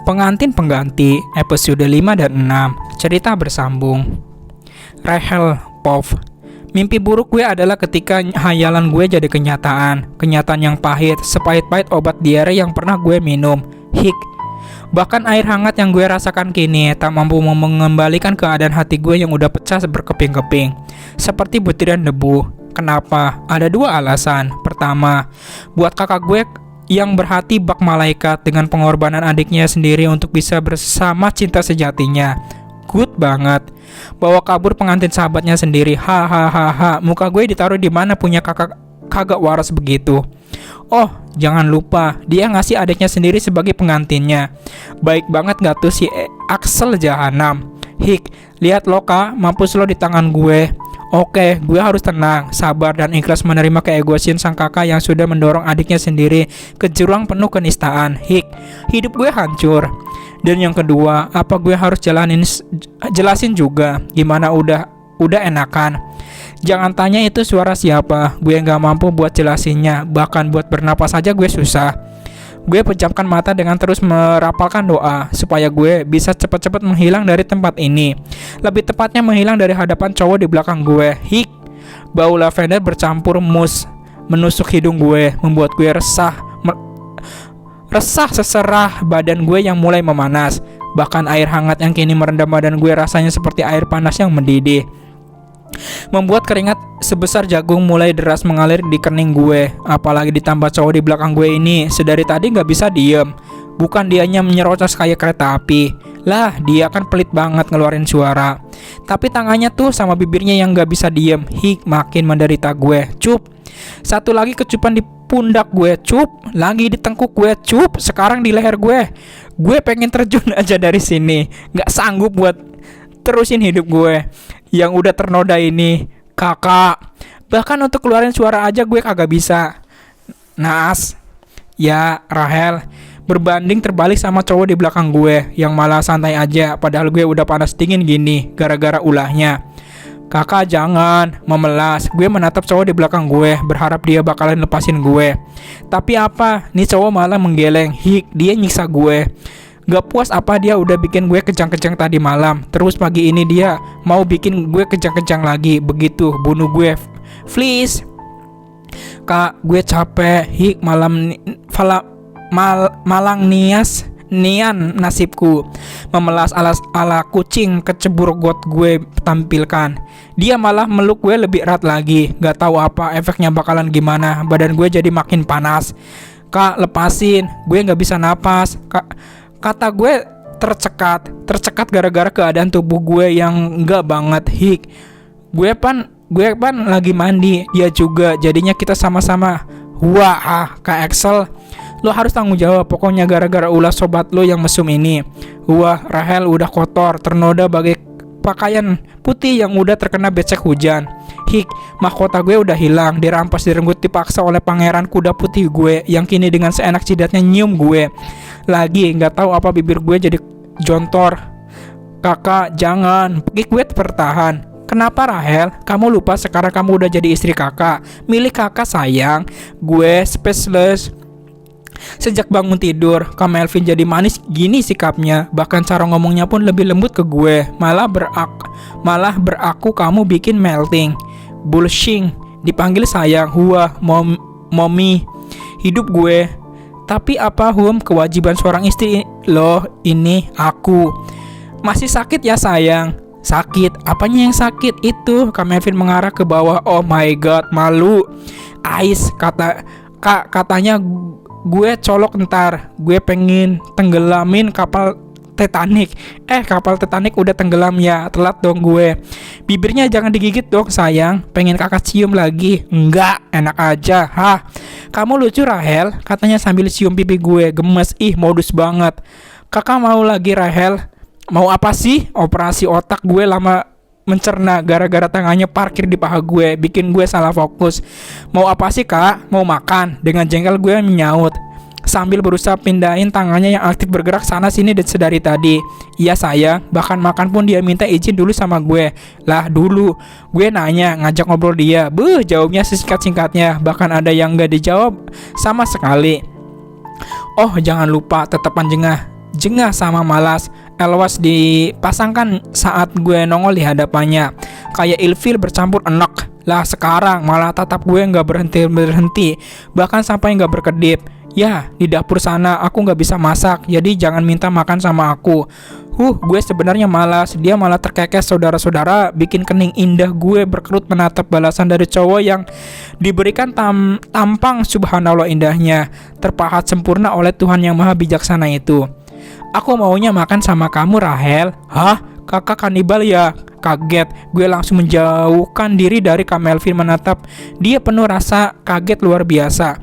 Pengantin pengganti episode 5 dan 6. Cerita bersambung. Rahel Pov. Mimpi buruk gue adalah ketika hayalan gue jadi kenyataan. Kenyataan yang pahit, sepahit-pahit obat diare yang pernah gue minum. Hik. Bahkan air hangat yang gue rasakan kini tak mampu mengembalikan keadaan hati gue yang udah pecah berkeping-keping, seperti butiran debu. Kenapa? Ada dua alasan. Pertama, buat kakak gue yang berhati bak malaikat dengan pengorbanan adiknya sendiri untuk bisa bersama cinta sejatinya. Good banget. Bawa kabur pengantin sahabatnya sendiri. Hahaha. Muka gue ditaruh di mana punya kakak kagak waras begitu. Oh, jangan lupa dia ngasih adiknya sendiri sebagai pengantinnya. Baik banget gak tuh si Axel Jahanam. Hik, lihat lo kak, mampus lo di tangan gue. Oke, gue harus tenang, sabar dan ikhlas menerima keegoisan sang kakak yang sudah mendorong adiknya sendiri ke jurang penuh kenistaan. Hik, hidup gue hancur. Dan yang kedua, apa gue harus jelasin juga gimana udah enakan. Jangan tanya itu suara siapa, gue gak mampu buat jelasinnya. Bahkan buat bernapas aja gue susah. Gue pejamkan mata dengan terus merapalkan doa supaya gue bisa cepat-cepat menghilang dari tempat ini. Lebih tepatnya menghilang dari hadapan cowok di belakang gue. Hik, bau lavender bercampur mus menusuk hidung gue, membuat gue resah seserah badan gue yang mulai memanas. Bahkan air hangat yang kini merendam badan gue rasanya seperti air panas yang mendidih, membuat keringat sebesar jagung mulai deras mengalir di kening gue. Apalagi ditambah cowok di belakang gue ini sedari tadi gak bisa diem. Bukan dianya menyerocos kayak kereta api. Lah, dia kan pelit banget ngeluarin suara. Tapi tangannya tuh sama bibirnya yang gak bisa diem. Hik, makin menderita gue. Cup. Satu lagi kecupan di pundak gue. Cup. Lagi di tengkuk gue. Cup. Sekarang di leher gue. Gue pengen terjun aja dari sini. Gak sanggup buat terusin hidup gue yang udah ternoda ini, kakak. Bahkan untuk keluarin suara aja gue kagak bisa. Naas. Ya, Rahel, berbanding terbalik sama cowok di belakang gue yang malah santai aja, padahal gue udah panas dingin gini gara-gara ulahnya. Kakak jangan, memelas. Gue menatap cowok di belakang gue, berharap dia bakalan lepasin gue. Tapi apa? Nih cowok malah menggeleng. Hik, dia nyiksa gue. Gak puas apa dia udah bikin gue kejang-kejang tadi malam. Terus pagi ini dia mau bikin gue kejang-kejang lagi. Begitu, bunuh gue. Please. Kak, gue capek. Hik, malang nian nasibku. Memelas ala kucing kecebur got gue tampilkan. Dia malah meluk gue lebih erat lagi. Gak tahu apa efeknya bakalan gimana. Badan gue jadi makin panas. Kak, lepasin. Gue gak bisa napas. Kata gue tercekat gara-gara keadaan tubuh gue yang enggak banget. Hik, gue pan lagi mandi, dia juga, jadinya kita sama-sama. Wah, Kak Axel, lo harus tanggung jawab. Pokoknya gara-gara ulah sobat lo yang mesum ini. Wah, Rahel udah kotor, ternoda bagai pakaian putih yang udah terkena becek hujan. Hik, mahkota gue udah hilang, dirampas, direnggut, dipaksa oleh pangeran kuda putih gue yang kini dengan seenak jidatnya nyium gue. Lagi nggak tahu apa bibir gue jadi jontor. Kakak jangan, pergi gue bertahan. Kenapa Rahel? Kamu lupa sekarang kamu udah jadi istri kakak. Milik kakak sayang. Gue speechless. Sejak bangun tidur, Kak Melvin jadi manis gini sikapnya. Bahkan cara ngomongnya pun lebih lembut ke gue. Malah beraku kamu bikin melting. Bullshit. Dipanggil sayang. Wah, mommy. Hidup gue. Tapi apa kewajiban seorang istri loh ini aku. Masih sakit ya sayang? Sakit? Apanya yang sakit itu? Kak Melvin mengarah ke bawah. Oh my god, malu. Ais, katanya gue colok ntar. Gue pengen tenggelamin kapal Titanic. Kapal Titanic udah tenggelam ya. Telat dong gue. Bibirnya jangan digigit dong sayang. Pengen kakak cium lagi. Enggak, enak aja. Hah, kamu lucu Rahel, katanya sambil cium pipi gue. Gemes, modus banget. Kakak mau lagi Rahel? Mau apa sih? Operasi otak gue lama mencerna gara-gara tangannya parkir di paha gue, bikin gue salah fokus. Mau apa sih kak? Mau makan? Dengan jengkel gue menyaut sambil berusaha pindahin tangannya yang aktif bergerak sana sini sedari tadi. Iya sayang, bahkan makan pun dia minta izin dulu sama gue. Lah dulu, gue nanya, ngajak ngobrol dia. Jawabnya sesingkat-singkatnya, bahkan ada yang gak dijawab sama sekali. Oh jangan lupa, tetapan jengah sama malas. Elwas dipasangkan saat gue nongol di hadapannya. Kayak ilfil bercampur enak. Lah sekarang malah tatap gue nggak berhenti, bahkan sampai nggak berkedip. Ya, di dapur sana aku nggak bisa masak, jadi jangan minta makan sama aku. Gue sebenarnya malas. Dia malah terkekes saudara-saudara, bikin kening indah gue berkerut menatap balasan dari cowok yang diberikan tampang subhanallah indahnya, terpahat sempurna oleh Tuhan yang maha bijaksana itu. Aku maunya makan sama kamu, Rahel. Hah? Kakak kanibal ya? Kaget, gue langsung menjauhkan diri dari Kak Melvin menatap dia penuh rasa kaget luar biasa.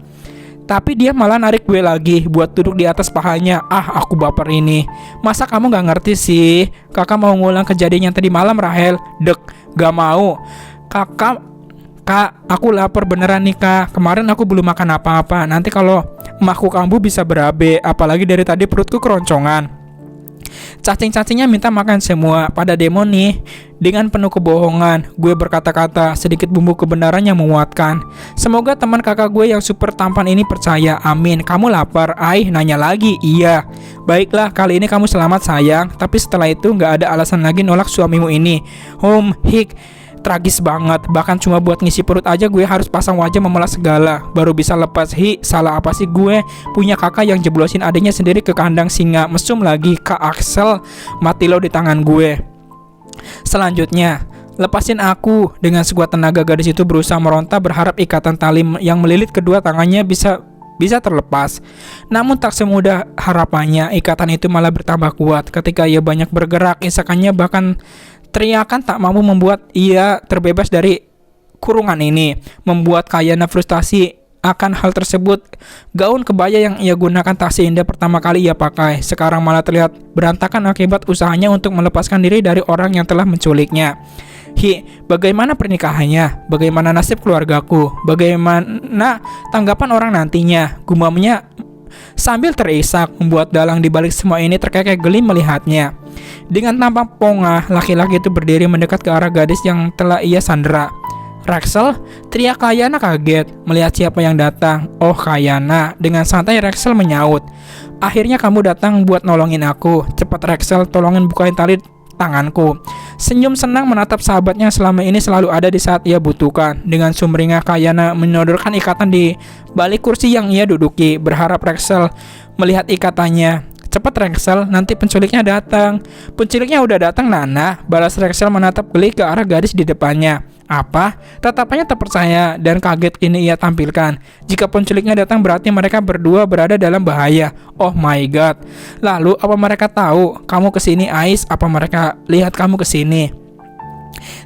Tapi dia malah narik gue lagi buat duduk di atas pahanya. Aku baper ini. Masa kamu gak ngerti sih? Kakak mau ngulang kejadian yang tadi malam, Rahel. Dek, gak mau. Kak, aku lapar beneran nih, Kak. Kemarin aku belum makan apa-apa. Nanti kalau emakku kambuh bisa berabe. Apalagi dari tadi perutku keroncongan. Cacing-cacingnya minta makan semua. Pada demo nih. Dengan penuh kebohongan, gue berkata-kata, sedikit bumbu kebenaran yang memuatkan. Semoga teman kakak gue yang super tampan ini percaya. Amin. Kamu lapar? Nanya lagi. Iya. Baiklah, kali ini kamu selamat sayang. Tapi setelah itu gak ada alasan lagi nolak suamimu ini. Tragis banget. Bahkan cuma buat ngisi perut aja gue harus pasang wajah memelas segala baru bisa lepas. Salah apa sih gue? Punya kakak yang jeblosin adiknya sendiri ke kandang singa. Mesum lagi. Kak Axel, mati lo di tangan gue. Selanjutnya, lepasin aku. Dengan sekuat tenaga gadis itu berusaha meronta berharap ikatan tali yang melilit kedua tangannya bisa terlepas. Namun tak semudah harapannya. Ikatan itu malah bertambah kuat. Ketika ia banyak bergerak, isakannya bahkan teriakan tak mampu membuat ia terbebas dari kurungan ini. Membuat Kayana frustasi akan hal tersebut. Gaun kebaya yang ia gunakan tak seindah pertama kali ia pakai. Sekarang malah terlihat berantakan akibat usahanya untuk melepaskan diri dari orang yang telah menculiknya. Bagaimana pernikahannya? Bagaimana nasib keluargaku? Bagaimana tanggapan orang nantinya? Gumamnya sambil terisak, membuat dalang di balik semua ini terkekeh geli melihatnya. Dengan tampak pongah, laki-laki itu berdiri mendekat ke arah gadis yang telah ia sandera. Rexel, teriak Kayana kaget melihat siapa yang datang. Oh, Kayana. Dengan santai Rexel menyaut. Akhirnya kamu datang buat nolongin aku. Cepat Rexel, tolongin bukain tali tanganku. Senyum senang menatap sahabatnya selama ini selalu ada di saat ia butuhkan. Dengan sumringah Kayana menyodorkan ikatan di balik kursi yang ia duduki, berharap Rexel melihat ikatannya. Cepat Rexel, nanti penculiknya datang. Penculiknya udah datang, Nana. Balas Rexel menatap geli ke arah gadis di depannya. Apa? Tatapannya tak percaya dan kaget ini ia tampilkan. Jika penculiknya datang berarti mereka berdua berada dalam bahaya. Oh my god. Lalu apa mereka tahu kamu kesini, Ais? Apa mereka lihat kamu kesini?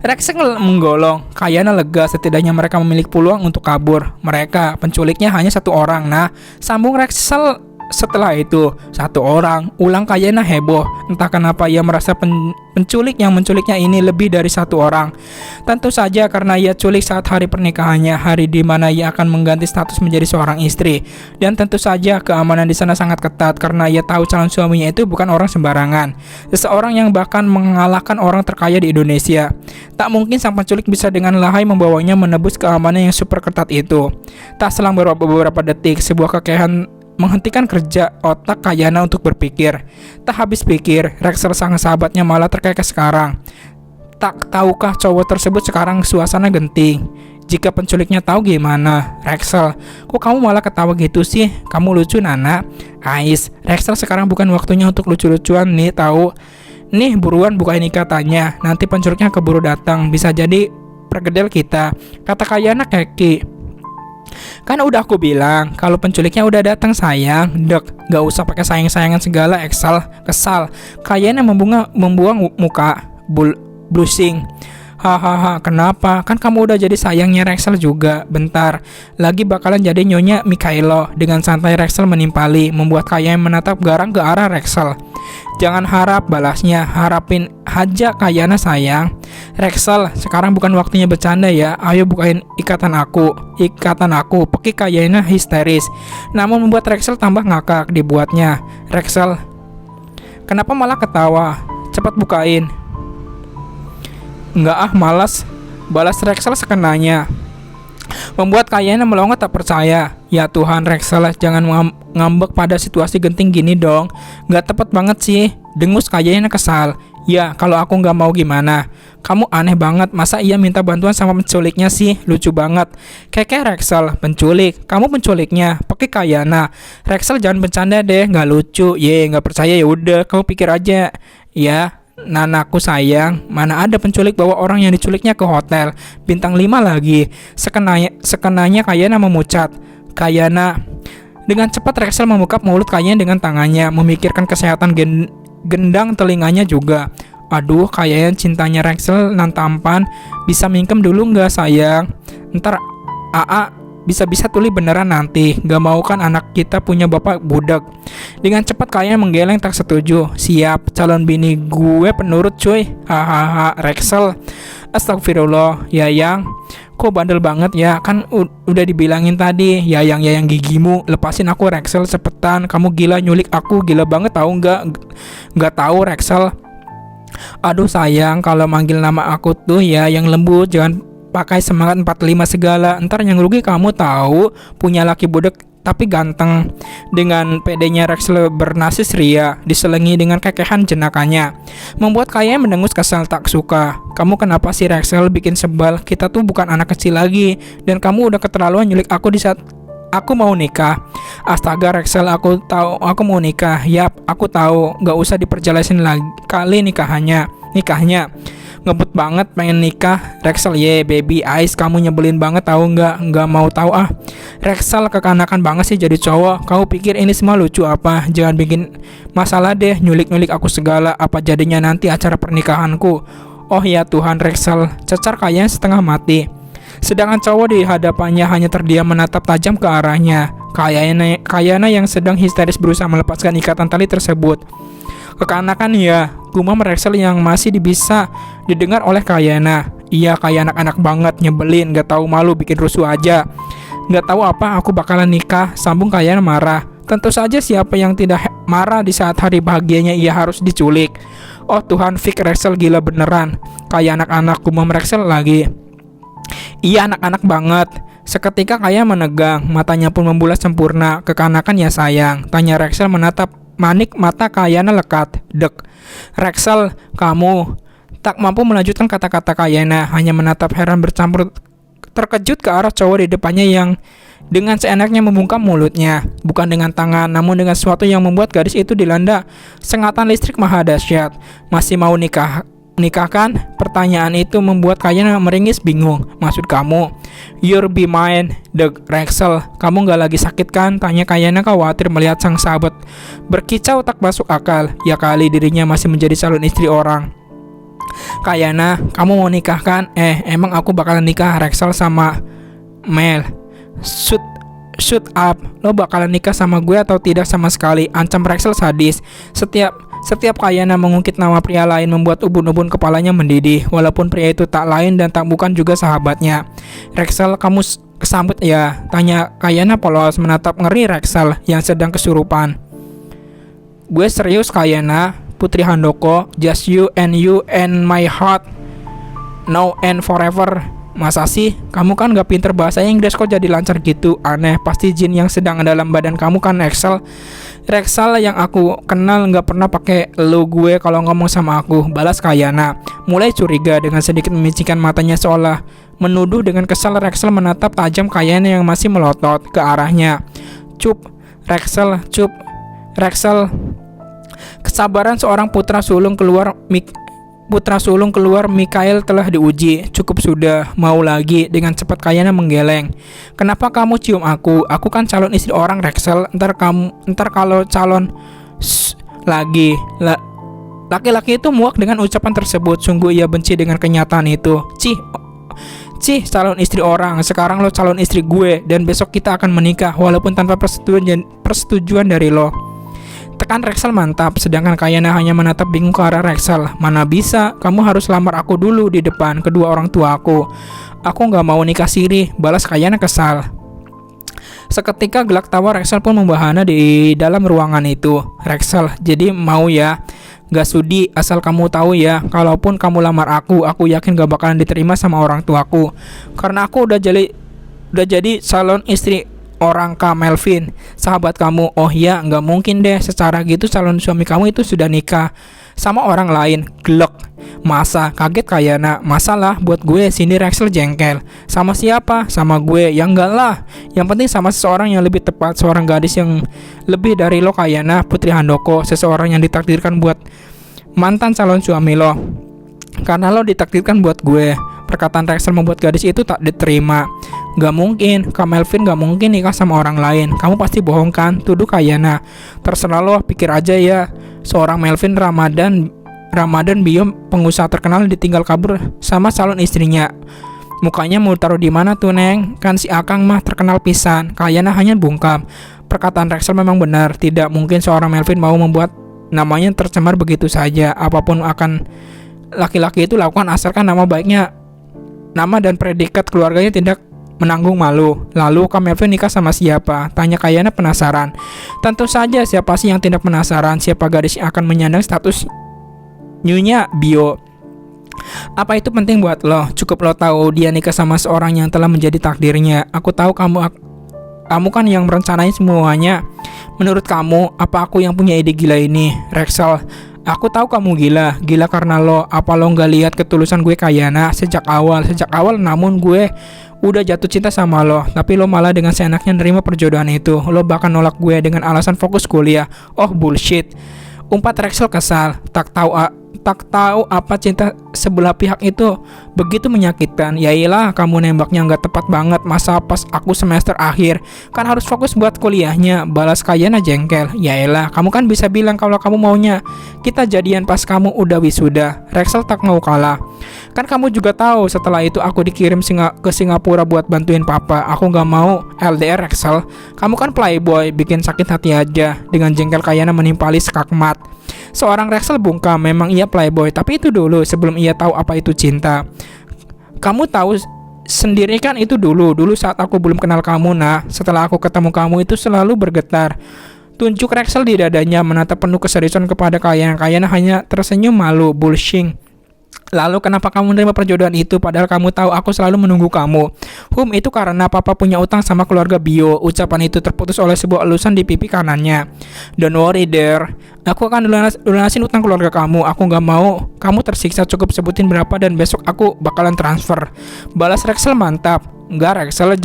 Rexel menggolong. Kayana lega, setidaknya mereka memiliki peluang untuk kabur. Mereka, penculiknya hanya satu orang. Nah, sambung Rexel. Setelah itu, satu orang. Ulang Kayana heboh. Entah kenapa ia merasa penculik yang menculiknya ini lebih dari satu orang. Tentu saja karena ia culik saat hari pernikahannya, hari di mana ia akan mengganti status menjadi seorang istri. Dan tentu saja keamanan di sana sangat ketat karena ia tahu calon suaminya itu bukan orang sembarangan. Seseorang yang bahkan mengalahkan orang terkaya di Indonesia. Tak mungkin sang penculik bisa dengan lahai membawanya menebus keamanan yang super ketat itu. Tak selang beberapa detik, sebuah kekehan menghentikan kerja otak Kayana untuk berpikir. Tak habis pikir, Rexel sang sahabatnya malah terkekeh sekarang. Tak tahukah cowok tersebut sekarang suasana genting? Jika penculiknya tahu gimana? Rexel, kok kamu malah ketawa gitu sih? Kamu lucu, Nana. Ais, Rexel sekarang bukan waktunya untuk lucu-lucuan nih, tahu. Nih, buruan bukain ikatannya. Nanti penculiknya keburu datang, bisa jadi pergedel kita, kata Kayana keki. Kan udah aku bilang kalau penculiknya udah datang, sayang. Dek, gak usah pakai sayang-sayangan segala, kesal. Kayaknya membuang muka blushing. Hahaha, kenapa? Kan kamu udah jadi sayangnya Rexel juga. Bentar lagi bakalan jadi nyonya Mikhailo. Dengan santai Rexel menimpali, membuat Kayana menatap garang ke arah Rexel. Jangan harap, balasnya. Harapin aja Kayana, sayang. Rexel, sekarang bukan waktunya bercanda ya. Ayo bukain ikatan aku. Peki Kayana histeris. Namun membuat Rexel tambah ngakak dibuatnya. Rexel, kenapa malah ketawa? Cepat bukain. Enggak malas. Balas Rexel sekenanya. Membuat Kayana melongo tak percaya. Ya Tuhan Rexel, jangan ngambek pada situasi genting gini dong. Gak tepat banget sih. Dengus Kayana kesal. Ya kalau aku gak mau gimana? Kamu aneh banget, masa ia minta bantuan sama penculiknya sih? Lucu banget. Keke Rexel, penculik? Kamu penculiknya? Pakai Kayana. Rexel jangan bercanda deh, gak lucu. Gak percaya ya udah, kamu pikir aja. Ya Nanaku sayang, mana ada penculik bawa orang yang diculiknya ke hotel bintang 5 lagi. Sekenanya Kayana memucat. Kayana. Dengan cepat Rexel membuka mulut Kayana dengan tangannya, memikirkan kesehatan gendang telinganya juga. Aduh, kayaknya cintanya Rexel nan tampan. Bisa mingkem dulu nggak sayang? Ntar AA bisa-bisa tuli beneran nanti. Gak mau kan anak kita punya bapak budak. Dengan cepat kayaknya menggeleng tak setuju. Siap, calon bini gue penurut cuy. Hahaha, Rexel. Astagfirullah, Yayang. Kok bandel banget ya? Kan udah dibilangin tadi, Yayang gigimu. Lepasin aku Rexel cepetan. Kamu gila nyulik aku, gila banget tahu nggak? Nggak tahu Rexel. Aduh sayang, kalau manggil nama aku tuh ya yang lembut, jangan pakai semangat 45 segala. Ntar yang rugi kamu tahu, punya laki budak tapi ganteng. Dengan pedenya Rexel bernasis ria, diselingi dengan kekehan jenakannya, membuat Kayana mendengus kesal tak suka. Kamu kenapa sih Rexel bikin sebal? Kita tuh bukan anak kecil lagi, dan kamu udah keterlaluan nyulik aku di saat aku mau nikah. Astaga Rexel, aku tahu aku mau nikah. Yap, aku tahu. Gak usah diperjelasin lagi kali nikahnya. Ngebut banget pengen nikah. Rexel, baby ice, kamu nyebelin banget tahu nggak mau tahu ah. Rexel kekanakan banget sih jadi cowok. Kamu pikir ini semua lucu apa? Jangan bikin masalah deh, nyulik aku segala. Apa jadinya nanti acara pernikahanku? Oh ya Tuhan Rexel, cecar Kayana setengah mati. Sedangkan cowok di hadapannya hanya terdiam menatap tajam ke arahnya. Kayana yang sedang histeris berusaha melepaskan ikatan tali tersebut. Kekanakan ya, gumam Rexel yang masih bisa didengar oleh Kayana. Iya, kayak anak-anak banget, nyebelin, gak tahu malu, bikin rusuh aja. Gak tahu apa aku bakalan nikah, sambung Kayana marah. Tentu saja siapa yang tidak marah di saat hari bahagianya ia harus diculik. Oh Tuhan, Vic Rexel gila beneran. Kayak anak-anak, gumam Rexel lagi. Iya anak-anak banget. Seketika Kayana menegang, matanya pun membulas sempurna. Kekanakan ya sayang, tanya Rexel menatap manik mata Kayana lekat. Dek, Rexel, kamu tak mampu melanjutkan kata-kata Kayana, hanya menatap heran bercampur terkejut ke arah cowok di depannya yang dengan seenaknya membungkam mulutnya. Bukan dengan tangan, namun dengan sesuatu yang membuat gadis itu dilanda sengatan listrik maha dahsyat. Masih mau nikah kan? Pertanyaan itu membuat Kayana meringis bingung. Maksud kamu, you'll be mine, the Rexel. Kamu gak lagi sakit kan? Tanya Kayana khawatir melihat sang sahabat berkicau tak masuk akal. Ya kali dirinya masih menjadi calon istri orang. Kayana, kamu mau nikah kan? Emang aku bakalan nikah Rexel sama Mel. Shoot up, lo bakalan nikah sama gue atau tidak sama sekali? Ancam Rexel sadis. Setiap Kayana mengungkit nama pria lain membuat ubun-ubun kepalanya mendidih. Walaupun pria itu tak lain dan tak bukan juga sahabatnya. Rexel, kamu kesambut ya? Tanya Kayana polos menatap ngeri Rexel yang sedang kesurupan. Gue serius Kayana, Putri Handoko, just you and my heart, now and forever. Masa sih? Kamu kan gak pinter bahasa Inggris kok jadi lancar gitu? Aneh, pasti jin yang sedang dalam badan kamu kan Rexel. Rexel yang aku kenal gak pernah pakai lo gue kalau ngomong sama aku, balas Kayana. Mulai curiga dengan sedikit memicingkan matanya seolah menuduh. Dengan kesal Rexel menatap tajam Kayana yang masih melotot ke arahnya. Cup, Rexel. Kesabaran seorang putra sulung keluar Mikael telah diuji. Cukup sudah, mau lagi? Dengan cepat Kayana menggeleng. Kenapa kamu cium aku? Aku kan calon istri orang Rexel. Ntar kalau calon lagi. Laki-laki itu muak dengan ucapan tersebut. Sungguh ia benci dengan kenyataan itu. Cih, calon istri orang. Sekarang lo calon istri gue, dan besok kita akan menikah walaupun tanpa persetujuan dari lo. Tekan Rexel mantap, sedangkan Kayana hanya menatap bingung ke arah Rexel. Mana bisa, kamu harus lamar aku dulu di depan kedua orang tua aku. Aku gak mau nikah siri, balas Kayana kesal. Seketika gelak tawa Rexel pun membahana di dalam ruangan itu. Rexel, jadi mau ya? Gak sudi, asal kamu tahu ya, kalaupun kamu lamar aku yakin gak bakalan diterima sama orang tuaku. Karena aku udah udah jadi calon istri orang Kak Melvin, sahabat kamu. Oh ya, nggak mungkin deh, secara gitu calon suami kamu itu sudah nikah sama orang lain. Glek. Masa? Kaget Kayana. Masalah buat gue, sini Rexel jengkel. Sama siapa? Sama gue. Ya enggak lah. Yang penting sama seseorang yang lebih tepat, seorang gadis yang lebih dari lo Kayana, Putri Handoko, seseorang yang ditakdirkan buat mantan calon suami lo. Karena lo ditakdirkan buat gue. Perkataan Rexel membuat gadis itu tak diterima. Gak mungkin, Kak Melvin gak mungkin nikah sama orang lain. Kamu pasti bohong kan? Tuduh Kayana. Terserah lo, pikir aja ya. Seorang Melvin Ramadan Bio, pengusaha terkenal, ditinggal kabur sama calon istrinya. Mukanya mau taruh di mana tuh Neng? Kan si Akang mah terkenal pisan. Kayana hanya bungkam. Perkataan Rexel memang benar. Tidak mungkin seorang Melvin mau membuat namanya tercemar begitu saja. Apapun akan laki-laki itu lakukan asalkan nama baiknya, nama dan predikat keluarganya tidak menanggung malu. Lalu Kak Melvin nikah sama siapa? Tanya Kayana penasaran. Tentu saja, siapa sih yang tidak penasaran? Siapa gadis yang akan menyandang status Nyonya Bio? Apa itu penting buat lo? Cukup lo tahu dia nikah sama seorang yang telah menjadi takdirnya. Aku tahu kamu kan yang merencanain semuanya. Menurut kamu, apa aku yang punya ide gila ini? Rexel, aku tahu kamu gila karena lo. Apa lo nggak lihat ketulusan gue Kayana sejak awal? Namun gue udah jatuh cinta sama lo, tapi lo malah dengan seenaknya nerima perjodohan itu. Lo bahkan nolak gue dengan alasan fokus kuliah. Oh bullshit. Umpat Rexel kesal. Tak tahu apa cinta sebelah pihak itu begitu menyakitkan. Yailah, kamu nembaknya nggak tepat banget. Masa pas aku semester akhir kan harus fokus buat kuliahnya, balas Kayana jengkel. Yailah, kamu kan bisa bilang kalau kamu maunya kita jadian pas kamu udah wisuda. Rexel tak mau kalah. Kan kamu juga tahu setelah itu aku dikirim ke Singapura buat bantuin papa. Aku nggak mau LDR Rexel. Kamu kan playboy, bikin sakit hati aja. Dengan jengkel Kayana menimpali skakmat. Seorang Rexel bungkam, memang ia playboy, tapi itu dulu sebelum ia tahu apa itu cinta. Kamu tahu sendiri kan itu dulu saat aku belum kenal kamu. Nah, setelah aku ketemu kamu itu selalu bergetar. Tunjuk Rexel di dadanya, menatap penuh keseriusan kepada Kayana. Kayana hanya tersenyum malu. Bullshit. Lalu kenapa kamu menerima perjodohan itu padahal kamu tahu aku selalu menunggu kamu? Itu karena papa punya utang sama keluarga Bio. Ucapan itu terputus oleh sebuah elusan di pipi kanannya. Don't worry there, aku akan lunasin utang keluarga kamu. Aku gak mau kamu tersiksa, cukup sebutin berapa dan besok aku bakalan transfer. Balas Rexel mantap. Enggak Rexel,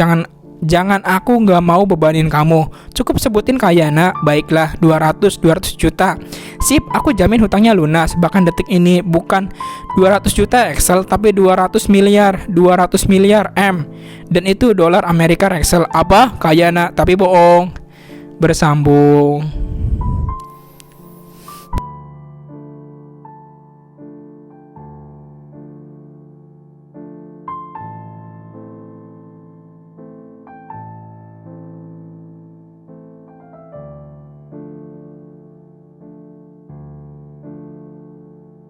jangan, aku nggak mau bebanin kamu. Cukup sebutin Kayana. Baiklah, 200 juta. Sip, aku jamin hutangnya lunas. Bahkan detik ini bukan 200 juta Rexel, tapi 200 miliar M. Dan itu dolar Amerika Rexel. Apa? Kayana, tapi bohong. Bersambung.